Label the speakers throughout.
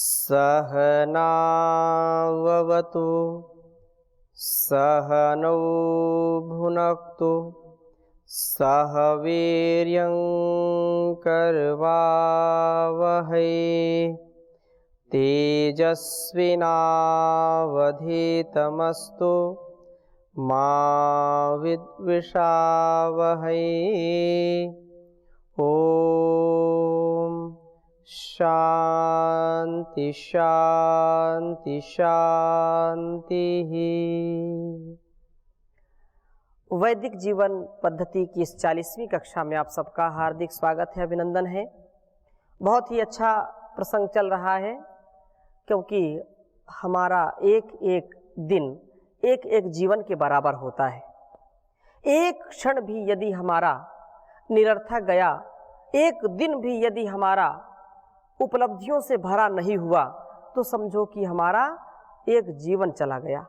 Speaker 1: सहनाववतु सहनौ भुनक्तु सह वीर्यं करवावहै तेजस्विनावधीतमस्तु मा विद्विषावहै। ओम शांति शांति शांति। वैदिक जीवन पद्धति की इस 40वीं कक्षा में आप सबका हार्दिक स्वागत है, अभिनंदन है। बहुत ही अच्छा प्रसंग चल रहा है, क्योंकि हमारा एक एक दिन एक एक जीवन के बराबर होता है। एक क्षण भी यदि हमारा निरर्थक गया, एक दिन भी यदि हमारा उपलब्धियों से भरा नहीं हुआ, तो समझो कि हमारा एक जीवन चला गया।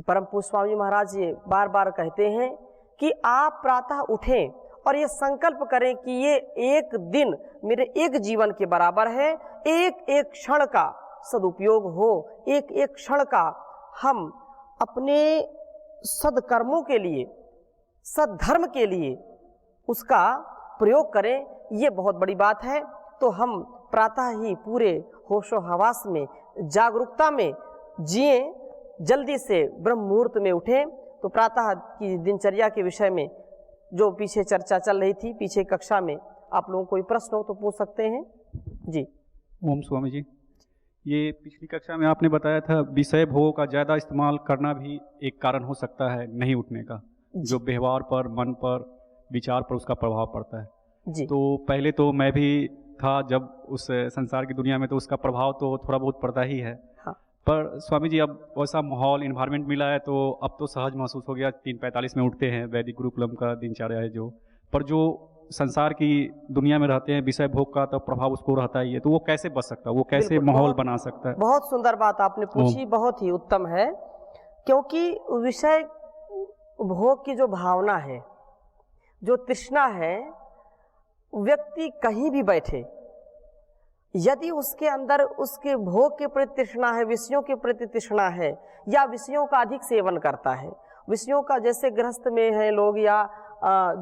Speaker 1: परम पूज्य स्वामी महाराज जी बार बार कहते हैं कि आप प्रातः उठें और ये संकल्प करें कि ये एक दिन मेरे एक जीवन के बराबर है। एक एक क्षण का सदुपयोग हो, एक एक क्षण का हम अपने सदकर्मों के लिए, सद्धर्म के लिए उसका प्रयोग करें। ये बहुत बड़ी बात है। तो हम प्रातः ही पूरे होशो हवास में, जागरूकता में जिए, जल्दी से ब्रह्म मुहूर्त में उठें। तो प्रातः की दिनचर्या के विषय में जो पीछे चर्चा चल रही थी, पीछे कक्षा में, आप लोगों को कोई प्रश्न हो तो पूछ सकते हैं जी।
Speaker 2: ओम स्वामी जी, ये पिछली कक्षा में आपने बताया था विषय भोग का ज़्यादा इस्तेमाल करना भी एक कारण हो सकता है नहीं उठने का, जो व्यवहार पर, मन पर, विचार पर उसका प्रभाव पड़ता है
Speaker 1: जी।
Speaker 2: तो पहले तो मैं भी था जब उस संसार की दुनिया में, तो उसका प्रभाव तो थोड़ा बहुत पड़ता ही है।
Speaker 1: हाँ।
Speaker 2: पर स्वामी जी अब वैसा माहौल, इन्वायरमेंट मिला है तो अब तो सहज महसूस हो गया। 3:45 में उठते हैं, वैदिक गुरुकुलम का दिनचर्या है जो। पर जो संसार की दुनिया में रहते हैं, विषय भोग का तो प्रभाव उसको रहता ही है, तो वो कैसे बच सकता है, वो कैसे माहौल बना सकता है?
Speaker 1: बहुत सुंदर बात आपने पूछी, बहुत ही उत्तम है। क्योंकि विषय भोग की जो भावना है, जो तृष्णा है, व्यक्ति कहीं भी बैठे, यदि उसके अंदर उसके भोग के प्रति तृष्णा है, विषयों के प्रति तृष्णा है, या विषयों का अधिक सेवन करता है, विषयों का, जैसे गृहस्थ में है लोग, या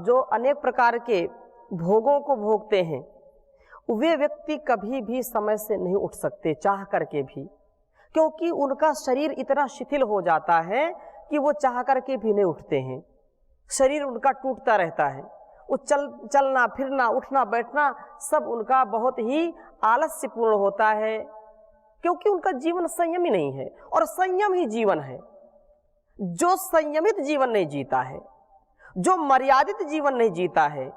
Speaker 1: जो अनेक प्रकार के भोगों को भोगते हैं, वे व्यक्ति कभी भी समय से नहीं उठ सकते, चाह करके भी। क्योंकि उनका शरीर इतना शिथिल हो जाता है कि वो चाह करके भी नहीं उठते हैं। शरीर उनका टूटता रहता है। वो चलना फिरना, उठना बैठना सब उनका बहुत ही आलस्यपूर्ण होता है, क्योंकि उनका जीवन संयमी नहीं है। और संयम ही जीवन है। जो संयमित जीवन नहीं जीता है, जो मर्यादित जीवन नहीं जीता है,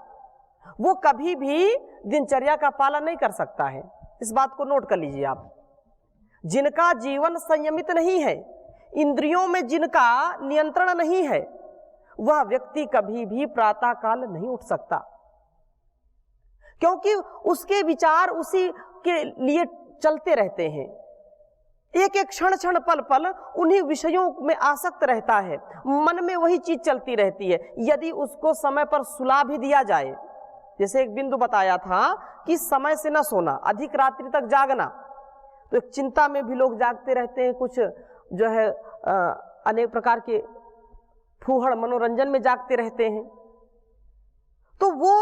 Speaker 1: वो कभी भी दिनचर्या का पालन नहीं कर सकता है। इस बात को नोट कर लीजिए आप। जिनका जीवन संयमित नहीं है, इंद्रियों में जिनका नियंत्रण नहीं है, वह व्यक्ति कभी भी प्रातः काल नहीं उठ सकता। क्योंकि उसके विचार उसी के लिए चलते रहते हैं। एक एक क्षण क्षण पल पल उन्हीं विषयों में आसक्त रहता है, मन में वही चीज चलती रहती है। यदि उसको समय पर सुला भी दिया जाए, जैसे एक बिंदु बताया था कि समय से न सोना, अधिक रात्रि तक जागना, तो एक चिंता में भी लोग जागते रहते हैं। कुछ जो है अनेक प्रकार के फूहड़ मनोरंजन में जागते रहते हैं। तो वो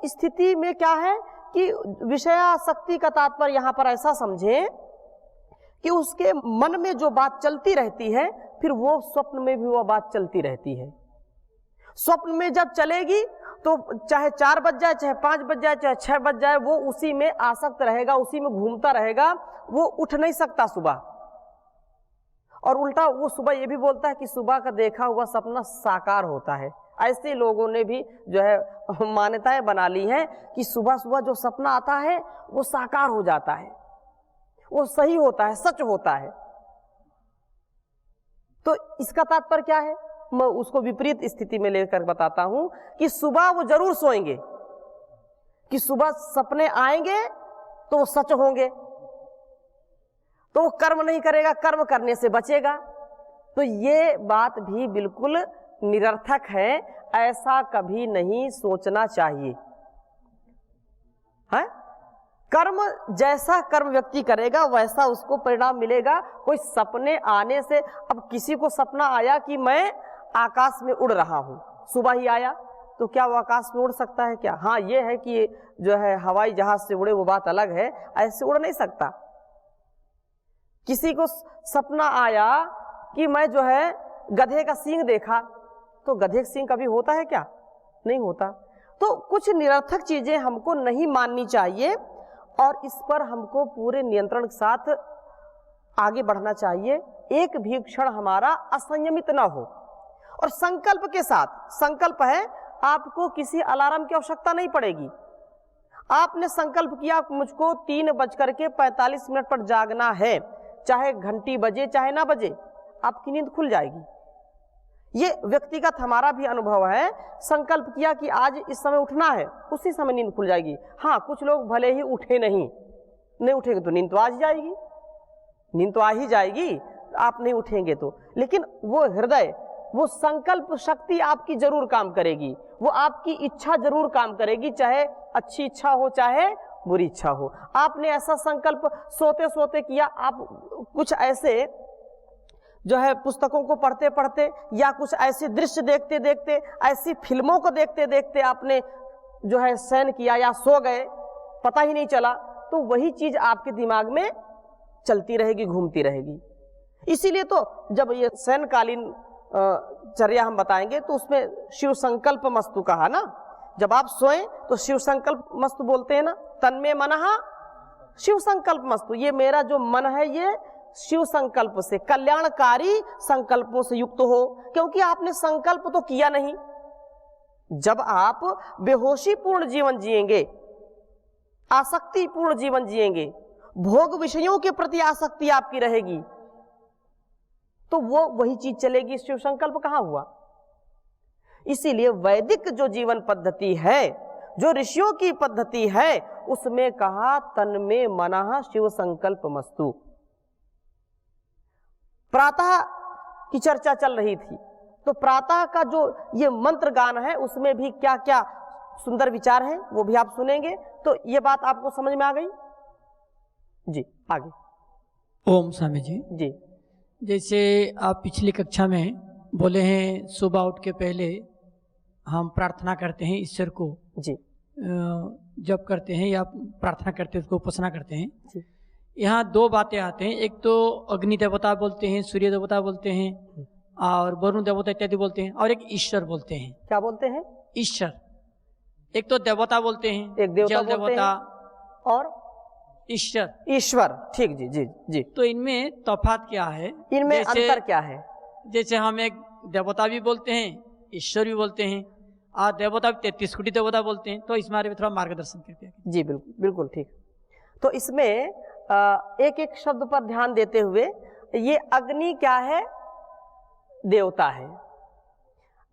Speaker 1: स्थिति में क्या है कि विषयासक्ति का तात्पर्य यहां पर ऐसा समझें कि उसके मन में जो बात चलती रहती है, फिर वो स्वप्न में भी वो बात चलती रहती है। स्वप्न में जब चलेगी तो चाहे 4 बज जाए, चाहे 5 बज जाए, चाहे 6 बज जाए, वो उसी में आसक्त रहेगा, उसी में घूमता रहेगा। वो उठ नहीं सकता सुबह। और उल्टा वो सुबह ये भी बोलता है कि सुबह का देखा हुआ सपना साकार होता है। ऐसे लोगों ने भी जो है मान्यताएं बना ली हैं कि सुबह सुबह जो सपना आता है वो साकार हो जाता है, वो सही होता है, सच होता है। तो इसका तात्पर्य क्या है, मैं उसको विपरीत स्थिति में लेकर बताता हूं कि सुबह वो जरूर सोएंगे, कि सुबह सपने आएंगे तो वो सच होंगे, तो वो कर्म नहीं करेगा, कर्म करने से बचेगा। तो ये बात भी बिल्कुल निरर्थक है, ऐसा कभी नहीं सोचना चाहिए। है कर्म जैसा कर्म व्यक्ति करेगा वैसा उसको परिणाम मिलेगा। कोई सपने आने से, अब किसी को सपना आया कि मैं आकाश में उड़ रहा हूँ, सुबह ही आया, तो क्या वो आकाश में उड़ सकता है क्या? हाँ, ये है कि जो है हवाई जहाज से उड़े वो बात अलग है, ऐसे उड़ नहीं सकता। किसी को सपना आया कि मैं जो है गधे का सींग देखा, तो गधे का सींग कभी होता है क्या? नहीं होता। तो कुछ निरर्थक चीजें हमको नहीं माननी चाहिए और इस पर हमको पूरे नियंत्रण के साथ आगे बढ़ना चाहिए। एक भी क्षण हमारा असंयमित ना हो और संकल्प के साथ, संकल्प है आपको किसी अलार्म की आवश्यकता नहीं पड़ेगी। आपने संकल्प किया मुझको 3:45 पर जागना है, चाहे घंटी बजे चाहे ना बजे, आपकी नींद खुल जाएगी। ये व्यक्तिगत हमारा भी अनुभव है। संकल्प किया कि आज इस समय उठना है, उसी समय नींद खुल जाएगी। हाँ, कुछ लोग भले ही उठे नहीं उठेंगे तो नींद तो आ जाएगी, नींद तो आ ही जाएगी, आप नहीं उठेंगे तो। लेकिन वो हृदय, वो संकल्प शक्ति आपकी जरूर काम करेगी, वो आपकी इच्छा जरूर काम करेगी, चाहे अच्छी इच्छा हो चाहे बुरी इच्छा हो। आपने ऐसा संकल्प सोते सोते किया, आप कुछ ऐसे जो है पुस्तकों को पढ़ते पढ़ते या कुछ ऐसे दृश्य देखते देखते, ऐसी फिल्मों को देखते देखते आपने जो है शयन किया या सो गए, पता ही नहीं चला, तो वही चीज आपके दिमाग में चलती रहेगी, घूमती रहेगी। इसीलिए तो जब ये शयनकालीन चर्या हम बताएंगे तो उसमें शिव संकल्प मस्तु कहा ना। जब आप सोएं तो शिव संकल्प मस्तु बोलते हैं ना, तन्मे मनः शिव संकल्प मस्तु। ये मेरा जो मन है ये शिव संकल्प से, कल्याणकारी संकल्पों से युक्त हो, क्योंकि आपने संकल्प तो किया नहीं। जब आप बेहोशी पूर्ण जीवन जिएंगे, आसक्ति पूर्ण जीवन जिएंगे, भोग विषयों के प्रति आसक्ति आपकी रहेगी, तो वो वही चीज चलेगी। शिव संकल्प कहां हुआ? इसीलिए वैदिक जो जीवन पद्धति है, जो ऋषियों की पद्धति है, उसमें कहा तन्मे मनः शिव संकल्प मस्तु। प्रातः की चर्चा चल रही थी, तो प्रातः का जो ये मंत्र गान है उसमें भी क्या क्या सुंदर विचार हैं वो भी आप सुनेंगे, तो ये बात आपको समझ में आ गई जी। आगे।
Speaker 3: ओम स्वामी जी।
Speaker 1: जी।
Speaker 3: जैसे आप पिछली कक्षा में बोले हैं सुबह उठ के पहले हम प्रार्थना करते हैं ईश्वर को
Speaker 1: जी,
Speaker 3: जप करते हैं या प्रार्थना करते हैं, उसको उपासना करते हैं
Speaker 1: जी।
Speaker 3: यहाँ दो बातें आते हैं, एक तो अग्नि देवता बोलते हैं, सूर्य देवता बोलते हैं और वरुण देवता इत्यादि बोलते हैं, और एक ईश्वर बोलते हैं।
Speaker 1: क्या बोलते हैं?
Speaker 3: ईश्वर। एक तो देवता बोलते हैं,
Speaker 1: एक देवता
Speaker 3: जल
Speaker 1: बोलते
Speaker 3: देवता
Speaker 1: हैं और
Speaker 3: ईश्वर।
Speaker 1: ईश्वर, ठीक जी जी जी।
Speaker 3: तो इनमें तफात क्या है?
Speaker 1: इनमें अंतर क्या है?
Speaker 3: जैसे हम एक देवता भी बोलते हैं, ईश्वर भी बोलते हैं, और देवता भी 33 कोटि देवता बोलते हैं, तो इस बारे में थोड़ा मार्गदर्शन करते हैं।
Speaker 1: जी बिल्कुल बिल्कुल ठीक। तो इसमें एक एक शब्द पर ध्यान देते हुए, ये अग्नि क्या है? देवता है।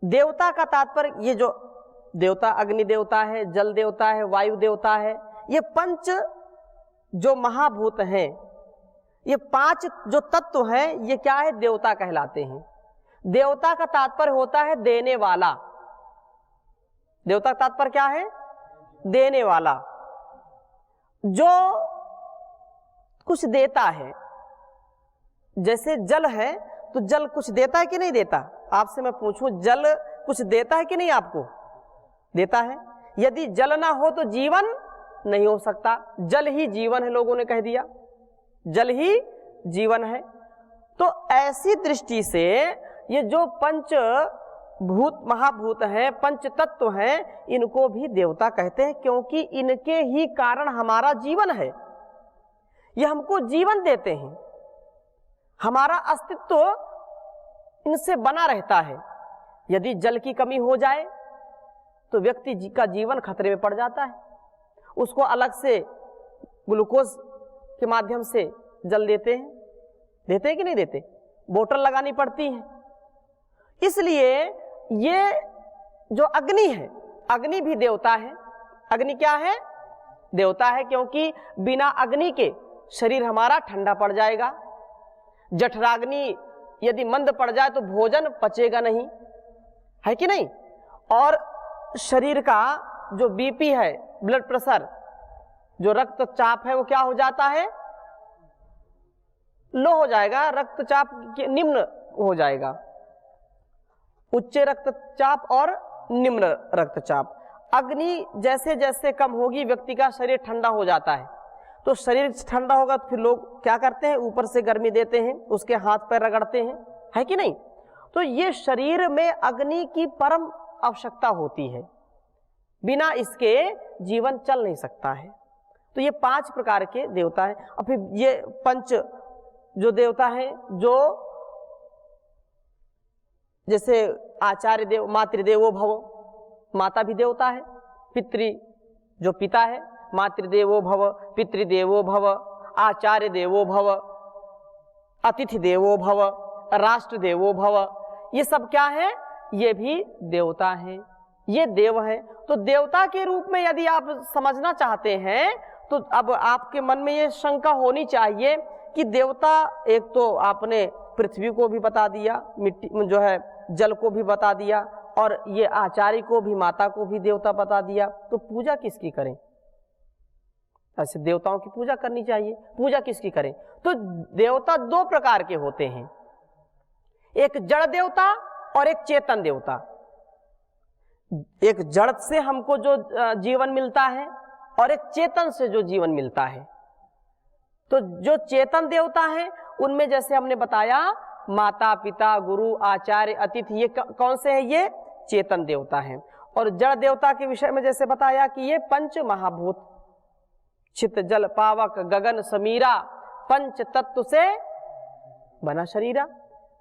Speaker 1: देवता का तात्पर्य, ये जो देवता अग्नि देवता है, जल देवता है, वायु देवता है, ये पंच जो महाभूत हैं, ये 5 जो तत्व हैं, ये क्या है? देवता कहलाते हैं। देवता का तात्पर्य होता है देने वाला। देवता का तात्पर्य क्या है? देने वाला, जो कुछ देता है। जैसे जल है तो जल कुछ देता है कि नहीं देता? आपसे मैं पूछूं, जल कुछ देता है कि नहीं? आपको देता है। यदि जल ना हो तो जीवन नहीं हो सकता। जल ही जीवन है, लोगों ने कह दिया, जल ही जीवन है। तो ऐसी दृष्टि से ये जो पंच भूत महाभूत हैं, पंच तत्व हैं, इनको भी देवता कहते हैं, क्योंकि इनके ही कारण हमारा जीवन है। ये हमको जीवन देते हैं, हमारा अस्तित्व इनसे बना रहता है। यदि जल की कमी हो जाए तो व्यक्ति का जीवन खतरे में पड़ जाता है। उसको अलग से ग्लूकोज के माध्यम से जल देते हैं कि नहीं देते? बोतल लगानी पड़ती है। इसलिए ये जो अग्नि है, अग्नि भी देवता है। अग्नि क्या है? देवता है, क्योंकि बिना अग्नि के शरीर हमारा ठंडा पड़ जाएगा। जठराग्नि यदि मंद पड़ जाए तो भोजन पचेगा नहीं, है कि नहीं? और शरीर का जो बीपी है, ब्लड प्रेशर, जो रक्तचाप है वो क्या हो जाता है, लो हो जाएगा, रक्तचाप निम्न हो जाएगा, उच्च रक्तचाप और निम्न रक्तचाप। अग्नि जैसे जैसे कम होगी व्यक्ति का शरीर ठंडा हो जाता है, तो शरीर ठंडा होगा तो फिर लोग क्या करते हैं, ऊपर से गर्मी देते हैं, उसके हाथ पैर रगड़ते हैं, है कि नहीं। तो ये शरीर में अग्नि की परम आवश्यकता होती है, बिना इसके जीवन चल नहीं सकता है। तो ये 5 प्रकार के देवता हैं। और फिर ये पंच जो देवता हैं, जो जैसे आचार्य देव, मातृदेवो भव, माता भी देवता है, पितृ जो पिता है, मातृदेवो भव, पितृदेवो भव, आचार्य देवो भव, अतिथि देवो भव, राष्ट्र देवो भव, ये सब क्या है, ये भी देवता हैं, ये देव है। तो देवता के रूप में यदि आप समझना चाहते हैं तो अब आपके मन में ये शंका होनी चाहिए कि देवता, एक तो आपने पृथ्वी को भी बता दिया, मिट्टी जो है जल को भी बता दिया, और ये आचार्य को भी, माता को भी देवता बता दिया, तो पूजा किसकी करें। ऐसे देवताओं की पूजा करनी चाहिए, पूजा किसकी करें। तो देवता 2 प्रकार के होते हैं, एक जड़ देवता और एक चेतन देवता। एक जड़ से हमको जो जीवन मिलता है और एक चेतन से जो जीवन मिलता है। तो जो चेतन देवता है उनमें जैसे हमने बताया माता पिता गुरु आचार्य अतिथि, ये कौन से हैं, ये चेतन देवता हैं। और जड़ देवता के विषय में जैसे बताया कि ये 5 महाभूत, चित्त जल पावक गगन समीरा, 5 तत्व से बना शरीरा।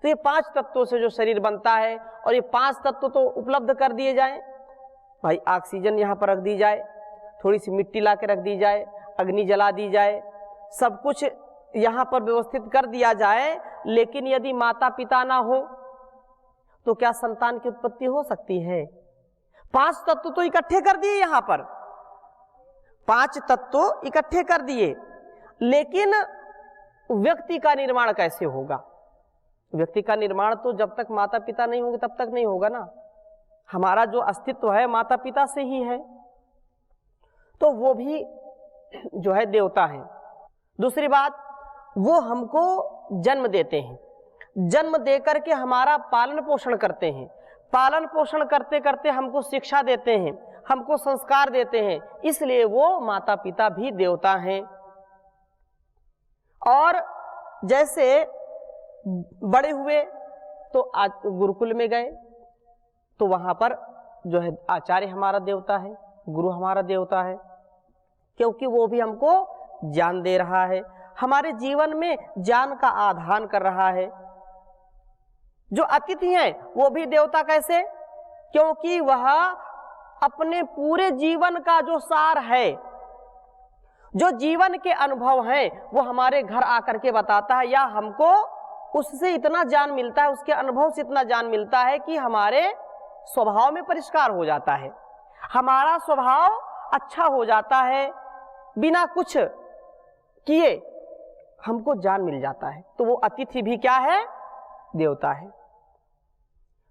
Speaker 1: तो ये 5 तत्वों से जो शरीर बनता है, और ये 5 तत्व तो उपलब्ध कर दिए जाए भाई, ऑक्सीजन यहाँ पर रख दी जाए, थोड़ी सी मिट्टी ला के रख दी जाए, अग्नि जला दी जाए, सब कुछ यहाँ पर व्यवस्थित कर दिया जाए। लेकिन यदि माता पिता ना हो तो क्या संतान की उत्पत्ति हो सकती है। 5 तत्व तो इकट्ठे कर दिए, यहाँ पर 5 तत्व इकट्ठे कर दिए, लेकिन व्यक्ति का निर्माण कैसे होगा। व्यक्ति का निर्माण तो जब तक माता पिता नहीं होंगे तब तक नहीं होगा ना। हमारा जो अस्तित्व है माता पिता से ही है, तो वो भी जो है देवता है। दूसरी बात, वो हमको जन्म देते हैं, जन्म देकर के हमारा पालन पोषण करते हैं, पालन पोषण करते करते हमको शिक्षा देते हैं, हमको संस्कार देते हैं, इसलिए वो माता पिता भी देवता हैं। और जैसे बड़े हुए तो आज गुरुकुल में गए, तो वहां पर जो है आचार्य हमारा देवता है, गुरु हमारा देवता है, क्योंकि वो भी हमको ज्ञान दे रहा है, हमारे जीवन में ज्ञान का आधान कर रहा है। जो अतिथि हैं वो भी देवता कैसे, क्योंकि वह अपने पूरे जीवन का जो सार है, जो जीवन के अनुभव हैं, वो हमारे घर आकर के बताता है, या हमको उससे इतना ज्ञान मिलता है, उसके अनुभव से इतना ज्ञान मिलता है कि हमारे स्वभाव में परिष्कार हो जाता है, हमारा स्वभाव अच्छा हो जाता है, बिना कुछ किए हमको ज्ञान मिल जाता है। तो वो अतिथि भी क्या है, देवता है।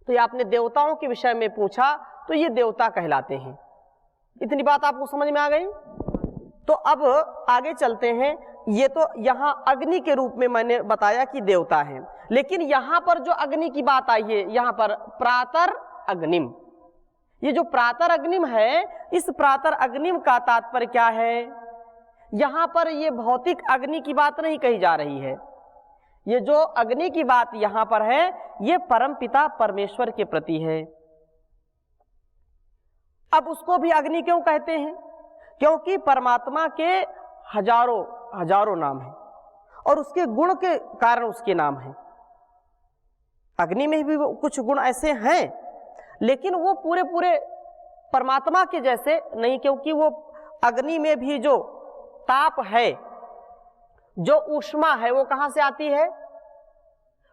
Speaker 1: तो ये आपने देवताओं के विषय में पूछा, तो ये देवता कहलाते हैं। इतनी बात आपको समझ में आ गई। तो अब आगे चलते हैं। ये तो यहाँ अग्नि के रूप में मैंने बताया कि देवता है, लेकिन यहाँ पर जो अग्नि की बात आई है, यहाँ पर प्रातर अग्निम, ये जो प्रातर अग्निम है, इस प्रातर अग्निम का तात्पर्य क्या है। यहाँ पर ये भौतिक अग्नि की बात नहीं कही जा रही है, ये जो अग्नि की बात यहाँ पर है, ये परमपिता परमेश्वर के प्रति है। अब उसको भी अग्नि क्यों कहते हैं, क्योंकि परमात्मा के हजारों नाम है, और उसके गुण के कारण उसके नाम है। अग्नि में भी कुछ गुण ऐसे हैं, लेकिन वो पूरे परमात्मा के जैसे नहीं, क्योंकि वो अग्नि में भी जो ताप है, जो ऊष्मा है, वो कहां से आती है,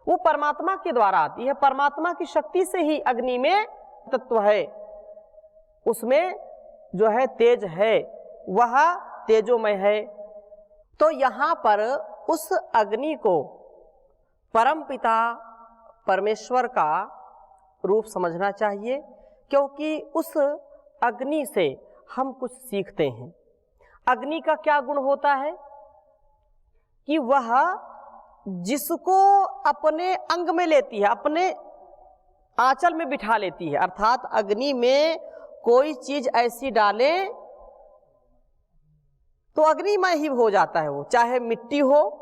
Speaker 1: वो परमात्मा के द्वारा आती है। परमात्मा की शक्ति से ही अग्नि में तत्व है, उसमें जो है तेज है, वह तेजोमय है। तो यहाँ पर उस अग्नि को परमपिता परमेश्वर का रूप समझना चाहिए, क्योंकि उस अग्नि से हम कुछ सीखते हैं। अग्नि का क्या गुण होता है कि वह जिसको अपने अंग में लेती है, अपने आंचल में बिठा लेती है। अर्थात अग्नि में कोई चीज ऐसी डाले तो अग्निमय ही हो जाता है वो, चाहे मिट्टी हो,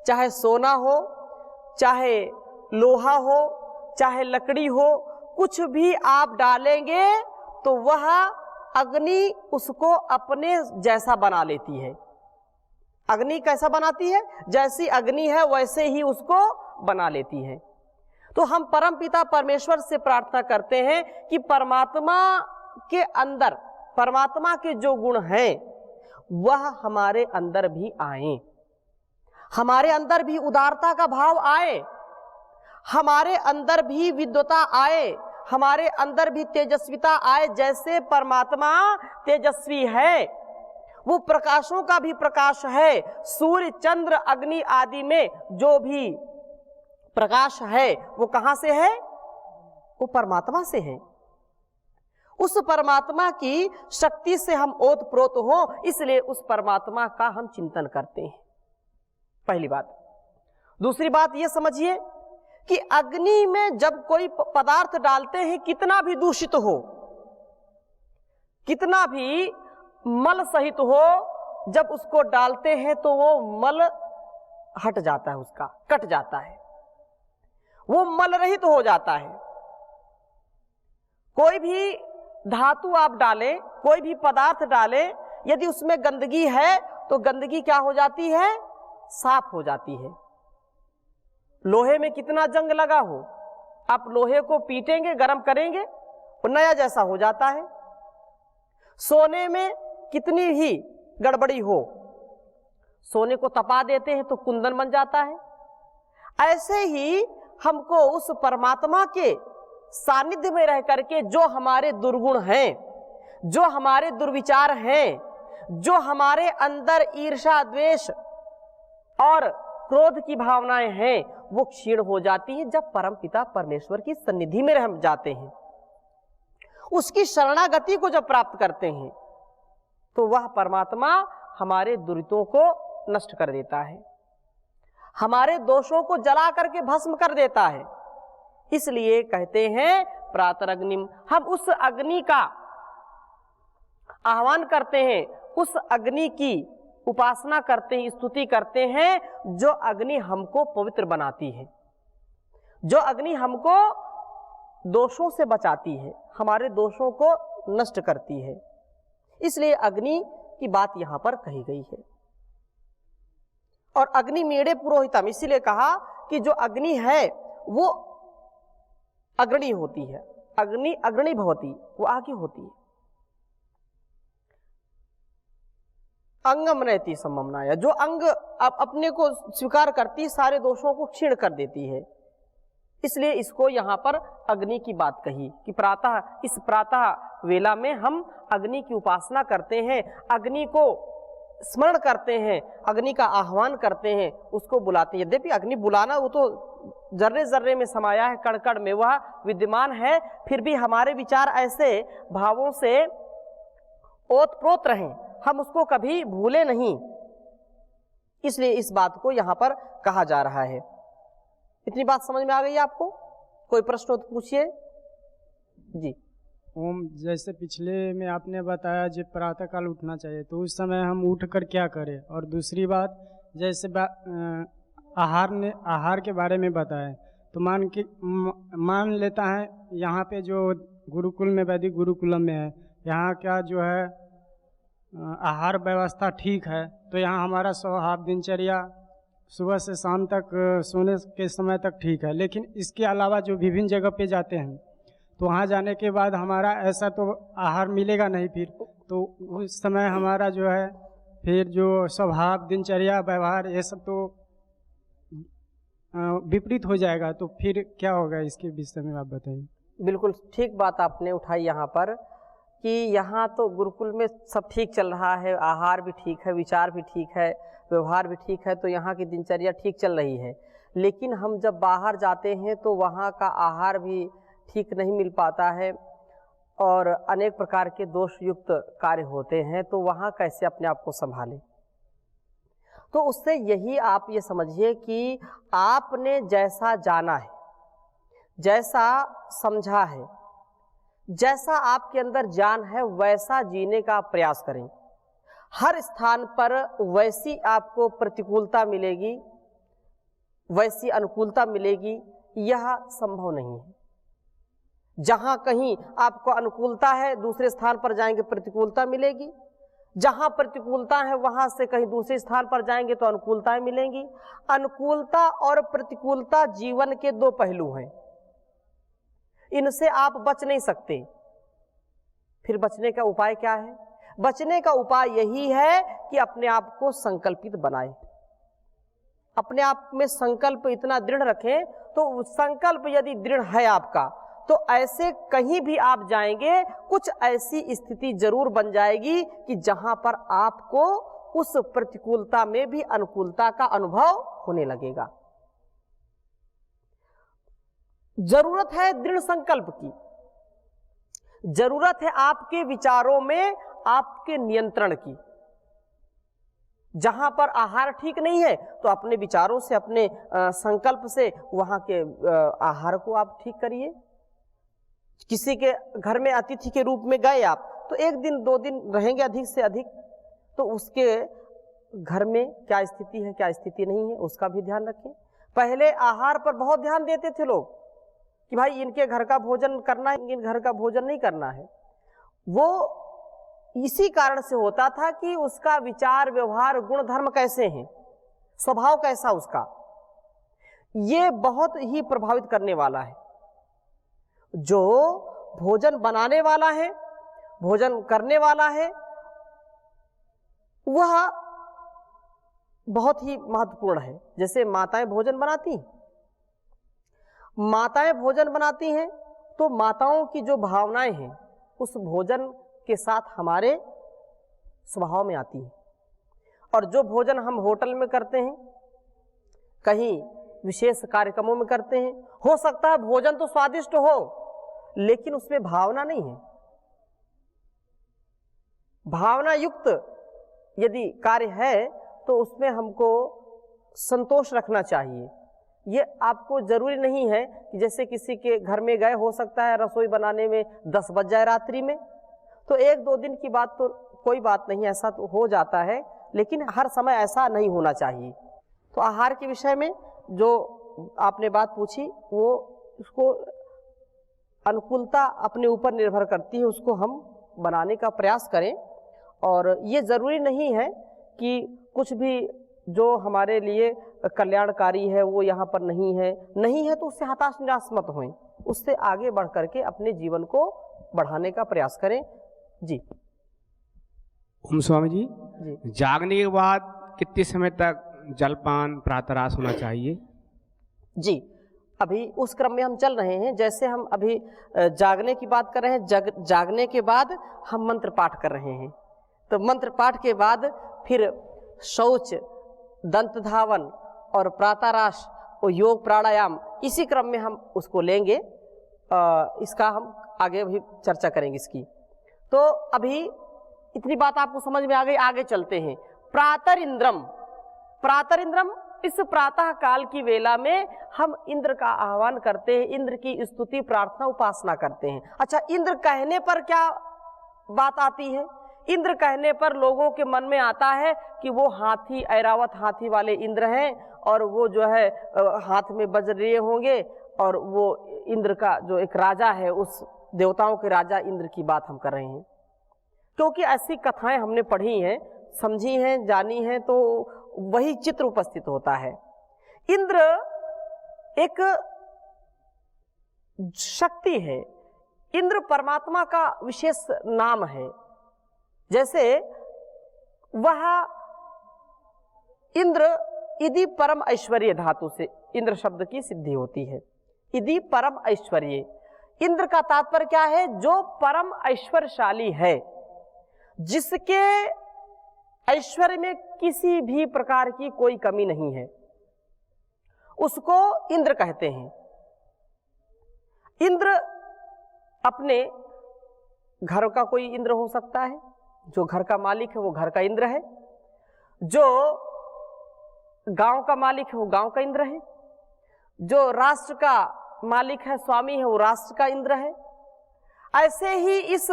Speaker 1: चाहे सोना हो, चाहे लोहा हो, चाहे लकड़ी हो, कुछ भी आप डालेंगे तो वह अग्नि उसको अपने जैसा बना लेती है। अग्नि कैसा बनाती है? जैसी अग्नि है वैसे ही उसको बना लेती है। तो हम परम पिता परमेश्वर से प्रार्थना करते हैं कि परमात्मा के अंदर, परमात्मा के जो गुण हैं वह हमारे अंदर भी आए, हमारे अंदर भी उदारता का भाव आए, हमारे अंदर भी विद्वता आए, हमारे अंदर भी तेजस्विता आए। जैसे परमात्मा तेजस्वी है, वो प्रकाशों का भी प्रकाश है। सूर्य, चंद्र, अग्नि आदि में जो भी प्रकाश है वो कहां से है? वो परमात्मा से है। उस परमात्मा की शक्ति से हम ओतप्रोत हो, इसलिए उस परमात्मा का हम चिंतन करते हैं, पहली बात। दूसरी बात ये समझिए कि अग्नि में जब कोई पदार्थ डालते हैं, कितना भी दूषित हो, कितना भी मल सहित हो, जब उसको डालते हैं तो वो मल हट जाता है, उसका कट जाता है, वो मल रहित हो जाता है। कोई भी धातु आप डालें, कोई भी पदार्थ डालें, यदि उसमें गंदगी है तो गंदगी क्या हो जाती है? साफ हो जाती है। लोहे में कितना जंग लगा हो, आप लोहे को पीटेंगे, गर्म करेंगे, वो नया जैसा हो जाता है। सोने में कितनी ही गड़बड़ी हो, सोने को तपा देते हैं तो कुंदन बन जाता है। ऐसे ही हमको उस परमात्मा के सानिध्य में रह करके जो हमारे दुर्गुण हैं, जो हमारे दुर्विचार हैं, जो हमारे अंदर ईर्ष्या, द्वेष और क्रोध की भावनाएं हैं, वो क्षीण हो जाती हैं जब परम पिता परमेश्वर की सन्निधि में हम जाते हैं, उसकी शरणागति को जब प्राप्त करते हैं, तो वह परमात्मा हमारे दुरितों को नष्ट कर देता है, हमारे दोषों को जला करके भस्म कर देता है। इसलिए कहते हैं प्रातरग्निम, हम उस अग्नि का आह्वान करते हैं, उस अग्नि की उपासना करते हैं, स्तुति करते हैं, जो अग्नि हमको पवित्र बनाती है, जो अग्नि हमको दोषों से बचाती है, हमारे दोषों को नष्ट करती है। इसलिए अग्नि की बात यहां पर कही गई है। और अग्नि मेढ़े पुरोहितम, इसीलिए कहा कि जो अग्नि है वो अग्रणी होती है, अग्नि अग्रणी भवती, वो आगे होती है। अंगम नयति सममनाया, जो अंग अपने को स्वीकार करती, सारे दोषों को क्षीण कर देती है। इसलिए इसको यहाँ पर अग्नि की बात कही कि प्रातः, इस प्रातः वेला में हम अग्नि की उपासना करते हैं, अग्नि को स्मरण करते हैं, अग्नि का आह्वान करते हैं, उसको बुलाते हैं। यद्यपि अग्नि बुलाना वो तो जर्रे जर्रे में समाया है, कण कण में वह विद्यमान है, फिर भी हमारे विचार ऐसे भावों से ओतप्रोत रहें, हम उसको कभी भूले नहीं, इसलिए इस बात को यहाँ पर कहा जा रहा है। इतनी बात समझ में आ गई आपको? कोई प्रश्न हो तो पूछिए जी।
Speaker 4: ओम, जैसे पिछले में आपने बताया जब प्रातःकाल उठना चाहिए, तो उस समय हम उठकर क्या करें? और दूसरी बात, जैसे आहार के बारे में बताएं, तो मान लेता है यहाँ पे जो गुरुकुल में, वैदिक गुरुकुलम में है, यहाँ क्या जो है आहार व्यवस्था ठीक है, तो यहाँ हमारा स्वभाव दिनचर्या सुबह से शाम तक सोने के समय तक ठीक है। लेकिन इसके अलावा जो विभिन्न जगह पे जाते हैं, तो वहाँ जाने के बाद हमारा ऐसा तो आहार मिलेगा नहीं, फिर तो उस समय हमारा जो है फिर जो स्वभाव, दिनचर्या, व्यवहार, ये सब तो विपरीत हो जाएगा। तो फिर क्या होगा, इसके विषय में आप बताइए।
Speaker 1: बिल्कुल ठीक बात आपने उठाई यहाँ पर कि यहाँ तो गुरुकुल में सब ठीक चल रहा है, आहार भी ठीक है, विचार भी ठीक है, व्यवहार भी ठीक है, तो यहाँ की दिनचर्या ठीक चल रही है। लेकिन हम जब बाहर जाते हैं तो वहाँ का आहार भी ठीक नहीं मिल पाता है, और अनेक प्रकार के दोष युक्त कार्य होते हैं, तो वहाँ कैसे अपने आप को संभालें। तो उससे यही आप ये समझिए कि आपने जैसा जाना है, जैसा समझा है, जैसा आपके अंदर ज्ञान है, वैसा जीने का प्रयास करें। हर स्थान पर वैसी आपको प्रतिकूलता मिलेगी, वैसी अनुकूलता मिलेगी, यह संभव नहीं है। जहां कहीं आपको अनुकूलता है, दूसरे स्थान पर जाएंगे प्रतिकूलता मिलेगी। जहां प्रतिकूलता है वहां से कहीं दूसरे स्थान पर जाएंगे तो अनुकूलताएं मिलेंगी। अनुकूलता और प्रतिकूलता जीवन के दो पहलू हैं, इनसे आप बच नहीं सकते। फिर बचने का उपाय क्या है? बचने का उपाय यही है कि अपने आप को संकल्पित बनाएं, अपने आप में संकल्प इतना दृढ़ रखें। तो संकल्प यदि दृढ़ है आपका, तो ऐसे कहीं भी आप जाएंगे, कुछ ऐसी स्थिति जरूर बन जाएगी कि जहां पर आपको उस प्रतिकूलता में भी अनुकूलता का अनुभव होने लगेगा। जरूरत है दृढ़ संकल्प की, जरूरत है आपके विचारों में आपके नियंत्रण की। जहां पर आहार ठीक नहीं है तो अपने विचारों से, अपने संकल्प से वहां के आहार को आप ठीक करिए। किसी के घर में अतिथि के रूप में गए आप, तो 1 दिन 2 दिन रहेंगे अधिक से अधिक, तो उसके घर में क्या स्थिति है, क्या स्थिति नहीं है, उसका भी ध्यान रखें। पहले आहार पर बहुत ध्यान देते थे लोग कि भाई इनके घर का भोजन करना है, इन घर का भोजन नहीं करना है। वो इसी कारण से होता था कि उसका विचार, व्यवहार, गुण धर्म कैसे हैं, स्वभाव कैसा उसका, ये बहुत ही प्रभावित करने वाला है। जो भोजन बनाने वाला है, भोजन करने वाला है, वह बहुत ही महत्वपूर्ण है। जैसे माताएं भोजन बनाती हैं, माताएं भोजन बनाती हैं तो माताओं की जो भावनाएं हैं उस भोजन के साथ हमारे स्वभाव में आती हैं। और जो भोजन हम होटल में करते हैं, कहीं विशेष कार्यक्रमों में करते हैं, हो सकता है भोजन तो स्वादिष्ट हो लेकिन उसमें भावना नहीं है। भावना युक्त यदि कार्य है तो उसमें हमको संतोष रखना चाहिए। ये आपको जरूरी नहीं है कि जैसे किसी के घर में गए, हो सकता है रसोई बनाने में 10 बज जाए रात्रि में, तो 1-2 दिन की बात तो कोई बात नहीं, ऐसा तो हो जाता है, लेकिन हर समय ऐसा नहीं होना चाहिए। तो आहार के विषय में जो आपने बात पूछी, वो उसको अनुकूलता अपने ऊपर निर्भर करती है, उसको हम बनाने का प्रयास करें। और ये ज़रूरी नहीं है कि कुछ भी जो हमारे लिए कल्याणकारी है वो यहाँ पर नहीं है तो उससे हताश निराश मत हों, उससे आगे बढ़ करके अपने जीवन को बढ़ाने का प्रयास करें। जी।
Speaker 5: ओम स्वामी जी,
Speaker 1: जी
Speaker 5: जागने के बाद कितने समय तक जलपान प्रातराश होना चाहिए?
Speaker 1: जी, अभी उस क्रम में हम चल रहे हैं। जैसे हम अभी जागने की बात कर रहे हैं, जागने के बाद हम मंत्र पाठ कर रहे हैं, तो मंत्र पाठ के बाद फिर शौच, दंत धावन और प्रातराश और योग प्राणायाम, इसी क्रम में हम उसको लेंगे। इसका हम आगे भी चर्चा करेंगे इसकी। तो अभी इतनी बात आपको समझ में आ गई, आगे चलते हैं। प्रातरिंद्रम, प्रातरिंद्रम, इस प्रातः काल की वेला में हम इंद्र का आह्वान करते हैं, इंद्र की स्तुति, प्रार्थना, उपासना करते हैं। अच्छा, इंद्र कहने पर क्या बात आती है? इंद्र कहने पर लोगों के मन में आता है कि वो हाथी, ऐरावत हाथी वाले इंद्र हैं और वो जो है हाथ में वज्र लिए होंगे, और वो इंद्र का जो एक राजा है, उस देवताओं के राजा इंद्र की बात हम कर रहे हैं। क्योंकि ऐसी कथाएं हमने पढ़ी हैं, समझी हैं, जानी हैं, तो वही चित्र उपस्थित होता है। इंद्र एक शक्ति है, इंद्र परमात्मा का विशेष नाम है। जैसे वह इंद्र, इदि परम ऐश्वर्य धातु से इंद्र शब्द की सिद्धि होती है। इदि परम ऐश्वर्य, इंद्र का तात्पर्य क्या है? जो परम ऐश्वर्यशाली है, जिसके ऐश्वर्य में किसी भी प्रकार की कोई कमी नहीं है, उसको इंद्र कहते हैं। इंद्र अपने घर का कोई इंद्र हो सकता है, जो घर का मालिक है वो घर का इंद्र है, जो गांव का मालिक है वो गांव का इंद्र है, जो राष्ट्र का मालिक है, स्वामी है, वो राष्ट्र का इंद्र है। ऐसे ही इस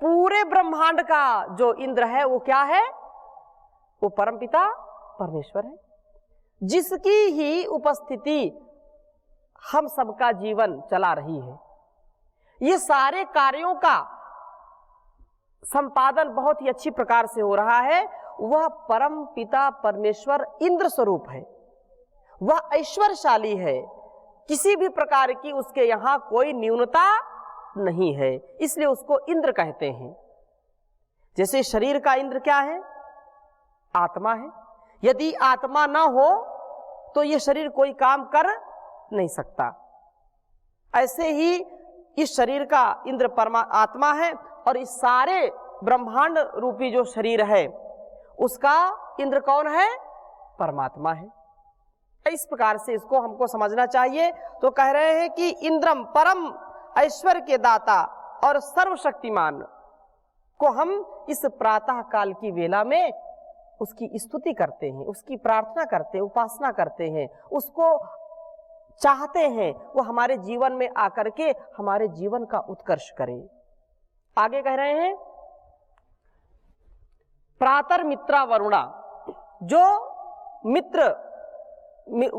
Speaker 1: पूरे ब्रह्मांड का जो इंद्र है वो क्या है? वो परमपिता परमेश्वर है, जिसकी ही उपस्थिति हम सबका जीवन चला रही है। ये सारे कार्यों का संपादन बहुत ही अच्छी प्रकार से हो रहा है। वह परम पिता परमेश्वर इंद्र स्वरूप है, वह ऐश्वर्यशाली है, किसी भी प्रकार की उसके यहां कोई न्यूनता नहीं है, इसलिए उसको इंद्र कहते हैं। जैसे शरीर का इंद्र क्या है? आत्मा है। यदि आत्मा ना हो तो यह शरीर कोई काम कर नहीं सकता। ऐसे ही इस शरीर का इंद्र आत्मा है, और इस सारे ब्रह्मांड रूपी जो शरीर है उसका इंद्र कौन है? परमात्मा है। इस प्रकार से इसको हमको समझना चाहिए। तो कह रहे हैं कि इंद्रम परम ऐश्वर्य के दाता और सर्वशक्तिमान को हम इस प्रातः काल की वेला में उसकी स्तुति करते हैं, उसकी प्रार्थना करते हैं, उपासना करते हैं, उसको चाहते हैं वो हमारे जीवन में आकर के हमारे जीवन का उत्कर्ष करे। आगे कह रहे हैं प्रातर मित्रा वरुणा, जो मित्र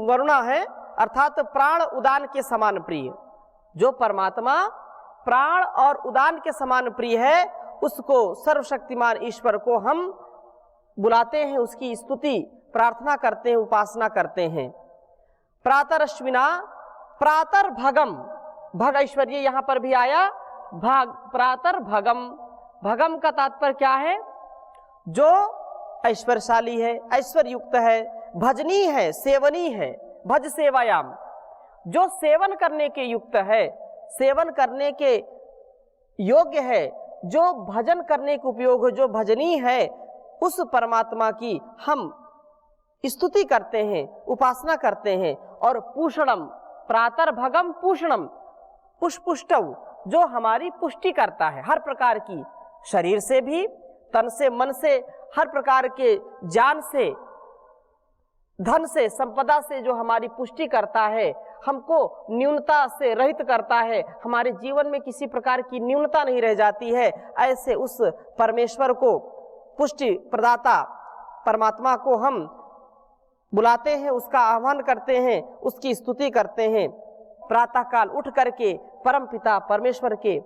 Speaker 1: वरुणा है अर्थात प्राण उदान के समान प्रिय, जो परमात्मा प्राण और उदान के समान प्रिय है, उसको सर्वशक्तिमान ईश्वर को हम बुलाते हैं, उसकी स्तुति प्रार्थना करते हैं, उपासना करते हैं। प्रातरश्विना प्रातर भगम, भग ऐश्वर्य यहां पर भी आया, भाग प्रातर भगम, भगम का तात्पर्य क्या है? जो ऐश्वर्यशाली है, ऐश्वर्य युक्त है, भजनी है, सेवनी है, भज सेवायाम, जो सेवन करने के युक्त है, सेवन करने के योग्य है, जो भजन करने के उपयोग, जो भजनी है, उस परमात्मा की हम स्तुति करते हैं, उपासना करते हैं। और पूषणम प्रातर भगम पूषणम, पुष्पुष्टव, जो हमारी पुष्टि करता है हर प्रकार की, शरीर से भी, तन से, मन से, हर प्रकार के ज्ञान से, धन से, संपदा से जो हमारी पुष्टि करता है, हमको न्यूनता से रहित करता है, हमारे जीवन में किसी प्रकार की न्यूनता नहीं रह जाती है। ऐसे उस परमेश्वर को, पुष्टि प्रदाता परमात्मा को हम बुलाते हैं, उसका आह्वान करते हैं, उसकी स्तुति करते हैं। प्रातःकाल उठ करके परम पिता परमेश्वर के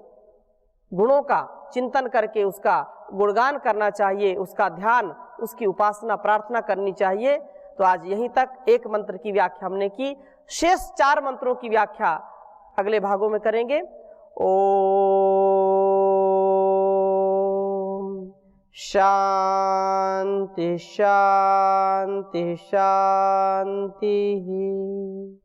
Speaker 1: गुणों का चिंतन करके उसका गुणगान करना चाहिए, उसका ध्यान, उसकी उपासना प्रार्थना करनी चाहिए। तो आज यहीं तक एक मंत्र की व्याख्या हमने की, शेष 4 मंत्रों की व्याख्या अगले भागों में करेंगे। ओम शांति शांति शांति।